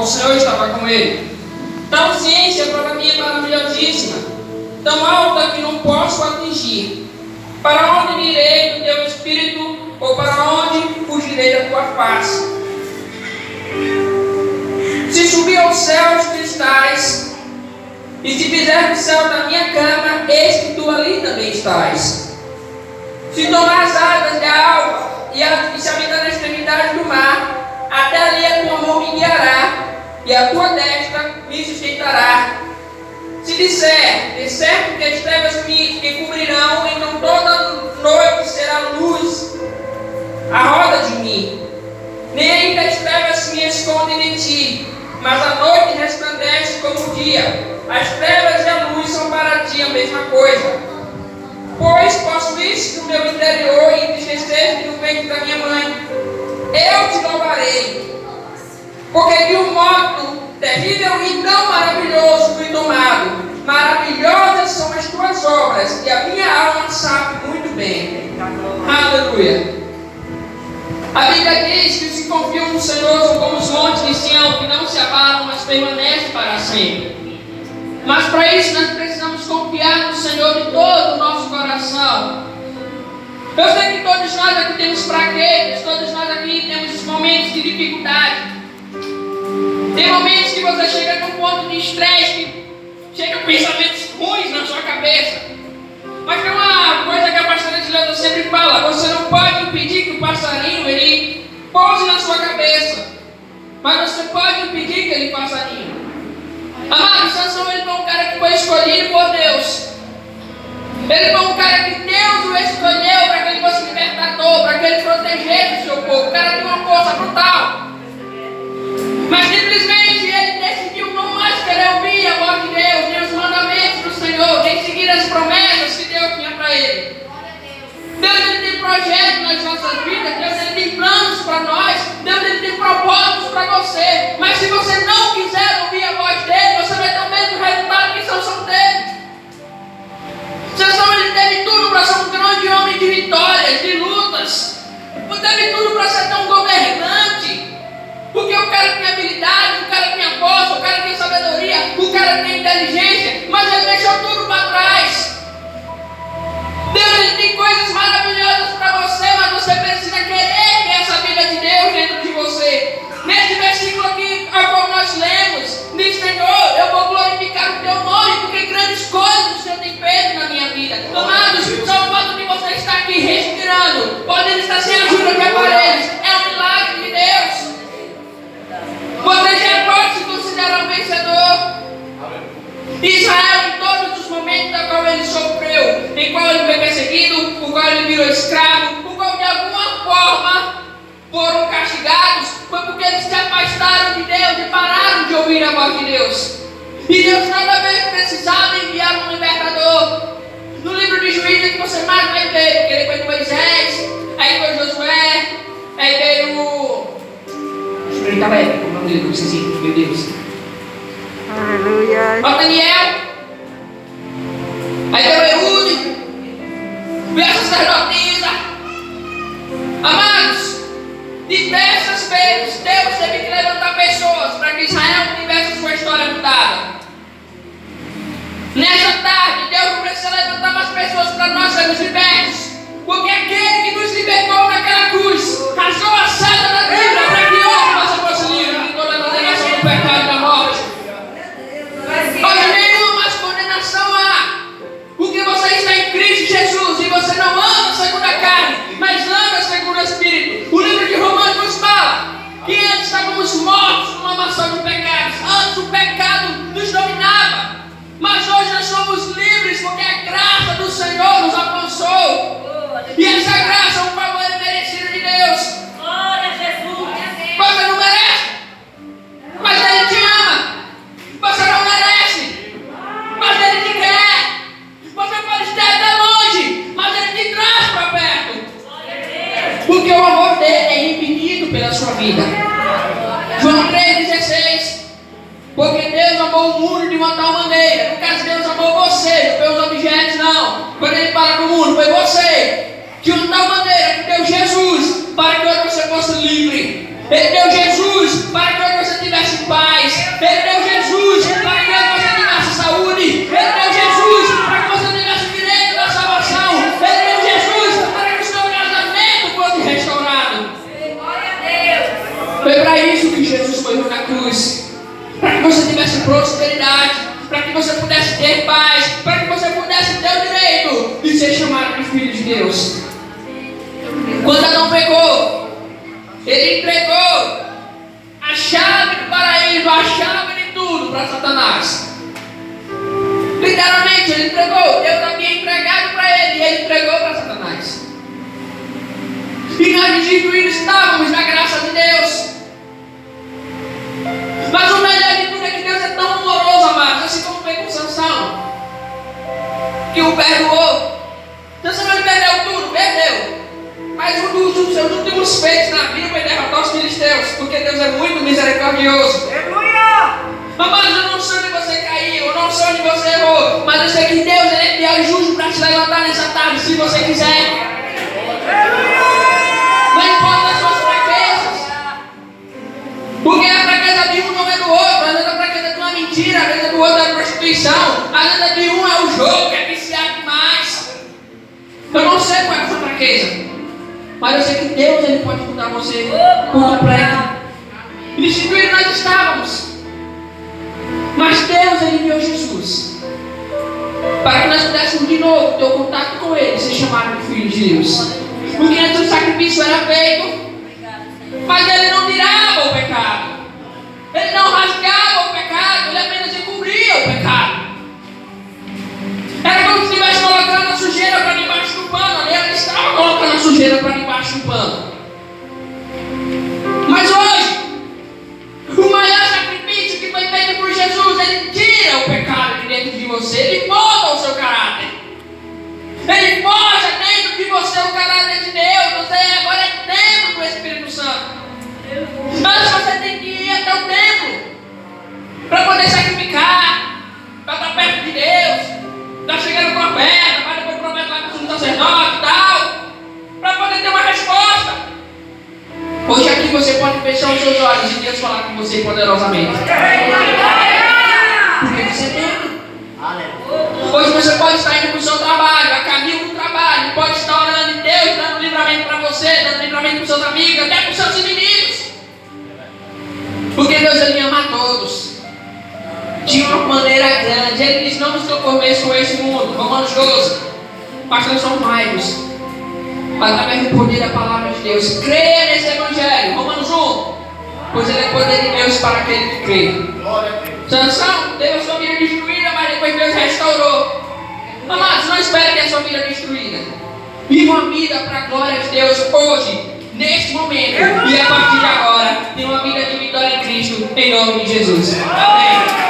Senhor estava com ele. Tal ciência para mim é maravilhosíssima, tão alta que não posso atingir. Para onde irei do teu Espírito, ou para onde fugirei da tua face? Se subir aos céus, tu estás, e se fizer do céu da minha cama, eis que tu ali também estás. Se tomar as águas da alva, e se habitar na extremidade do mar, até ali a tua mão me guiará, e a tua destra me sustentará. Se disser, de certo que as trevas me cobrirão, então toda noite será luz à roda de mim. Nem ainda as trevas me escondem de ti, mas a noite resplandece como o dia. As trevas e a luz são para ti a mesma coisa. Pois possuíste no meu interior e entristeceste no peito da minha mãe. Eu te louvarei, porque de um modo terrível e tão maravilhoso fui tomado. Maravilhosas são as tuas obras, e a minha alma sabe muito bem. Aleluia. A Bíblia diz que os que confiam no Senhor são como os montes de Sião, que não se abalam, mas permanecem para sempre. Mas para isso nós precisamos confiar no Senhor de todo o nosso coração. Eu sei que todos nós aqui temos fraquezas, todos nós aqui temos momentos de dificuldade. Tem momentos que você chega num ponto de estresse, que chegam pensamentos ruins na sua cabeça. Mas tem uma coisa que a pastora Edileuza sempre fala: você não pode impedir que o passarinho ele pouse na sua cabeça, mas você pode impedir que ele passarinho. Amado, Sansão ele foi um cara que foi escolhido por Deus. Ele foi um cara que Deus o escolheu para que ele fosse libertador, para que ele protegesse o seu povo. O cara tinha uma força brutal. Mas simplesmente ele decidiu não mais querer ouvir a voz de Deus, nem os mandamentos do Senhor, nem seguir as promessas que Deus tinha para ele. Deus ele tem projetos nas nossas vidas, Deus ele tem planos para nós, Deus ele tem propósitos para você. Mas se você não quiser ouvir a voz dele, você vai ter o mesmo resultado que Sansão teve. Sansão ele teve tudo para ser um grande homem de vitórias, de lutas. Ele teve tudo para ser tão governante. Porque o cara tinha habilidade, o cara tinha força, o cara tinha sabedoria, o cara tinha inteligência, mas ele deixou tudo para trás. Deus ele tem coisas maravilhosas para você, mas você precisa querer ter essa vida de Deus dentro de você. Nesse versículo aqui, a qual nós lemos, diz: Senhor, eu vou glorificar o teu nome, porque grandes coisas o Senhor tem feito na minha vida. Amados, só o fato de você estar aqui respirando, podendo estar sem ajuda de aparelhos, é um milagre de Deus. Você já pode se considerar um vencedor. Israel, em todos os momentos da qual ele sofreu, em qual ele foi perseguido, por qual ele virou escravo, por qual de alguma forma foram castigados, foi porque eles se afastaram de Deus e pararam de ouvir a voz de Deus. E Deus cada vez precisava enviar um libertador. No livro de Juízes que você mais vai ver, porque ele foi Moisés, aí foi Josué, aí veio o... Estava épico, como é o nome dele, vocês viram, meu Deus. Aleluia. Ó Daniel, aí veio Eude, veio a sacerdotisa. Amados, diversas vezes Deus teve que levantar pessoas para que Israel tivesse sua história mudada. Nessa tarde, Deus não precisa levantar mais pessoas para nós sermos libertos, porque aquele que nos libertou naquela cruz rasgou a seda da Bíblia para que hoje você fosse livre de toda a condenação do pecado e da morte. Hoje nenhuma mais condenação há, porque você está em Cristo Jesus e você não anda segundo a carne, mas anda segundo o Espírito. O livro de Romanos nos fala que antes estávamos mortos numa maçã de pecados, antes o pecado nos dominava, mas hoje nós somos livres porque a graça do Senhor nos alcançou. E essa graça é um favor merecido de Deus. Glória a Jesus. Você não merece, mas Ele te ama. Você não merece, mas Ele te quer. Você pode estar até longe, mas Ele te traz para perto. Porque o amor dele é infinito pela sua vida. João 3,16. Porque Deus amou o mundo de uma tal maneira. No caso, Deus amou você, não foi os objetos, não. Quando Ele fala com o mundo, foi você. De uma tal maneira que deu Jesus para que hoje você fosse livre. Ele deu Jesus para que hoje você tivesse paz. você pudesse ter paz, para que você pudesse ter o direito de ser chamado de filho de Deus. Quando Adão pecou, ele entregou a chave do paraíso, a chave de tudo para Satanás. Literalmente, ele entregou. Deus havia entregado para ele e ele entregou para Satanás. E nós destituídos estávamos na graça de Deus. Mas o melhor de tudo é que Deus é tão amoroso, amados, assim como foi com Sansão, que o perdoou. Sansão ele perdeu tudo, perdeu. Mas um dos seus últimos feitos na vida foi derrotar os filisteus, porque Deus é muito misericordioso. Amados, eu não sei onde você caiu, eu não sei onde você errou, mas eu sei que Deus ele é fiel e justo para te levantar nessa tarde, se você quiser. Não importa as suas fraquezas, porque a fraqueza de um não é do outro. Às vezes a fraqueza de uma mentira, às vezes do outro é a prostituição, às vezes de um é o jogo, que é viciado demais. Eu não sei qual é a sua fraqueza, mas eu sei que Deus ele pode mudar você por completo. Instituído nós estávamos, mas Deus ele enviou Jesus para que nós pudéssemos de novo ter o contato com Ele, ser chamado de filho de Deus. Porque antes o sacrifício era feito, mas Ele não tirava o pecado, Ele não rasgava o pecado, Ele apenas encobria o pecado. Era como se estivesse colocando a sujeira para debaixo do pano. Ali Ele estava colocando a sujeira para debaixo do pano. Mas hoje, o maior sacrifício que foi feito por Jesus, Ele tira o pecado de dentro de você, Ele molda o seu caráter, Ele forja dentro de você o caráter de Deus. Você agora é templo do Espírito Santo. Mas você tem que ir até o templo para poder sacrificar, para estar perto de Deus. Está chegando o profeta, vai depois o profeta lá com o sacerdote e tal, para poder ter uma resposta. Hoje aqui você pode fechar os seus olhos e Deus falar com você poderosamente. Porque você tem. Hoje você pode estar indo para o seu trabalho, a caminho do trabalho, pode estar orando em Deus, dando livramento para você, dando livramento para os seus amigos, até para os seus inimigos. Porque Deus ele ama a todos. De uma maneira grande. Ele diz: não nos conformeis com este mundo. Romanos 12. Mas transformai-vos através do poder da palavra de Deus. Creia nesse evangelho. Romanos 1. Pois ele é poder de Deus para aquele que crê. Sansão teve a sua vida destruída, mas depois Deus restaurou. Amados, não espere ter a sua vida destruída. Viva uma vida para a glória de Deus hoje, neste momento. E a partir de agora, tenha uma vida de vitória em Cristo, em nome de Jesus. Amém.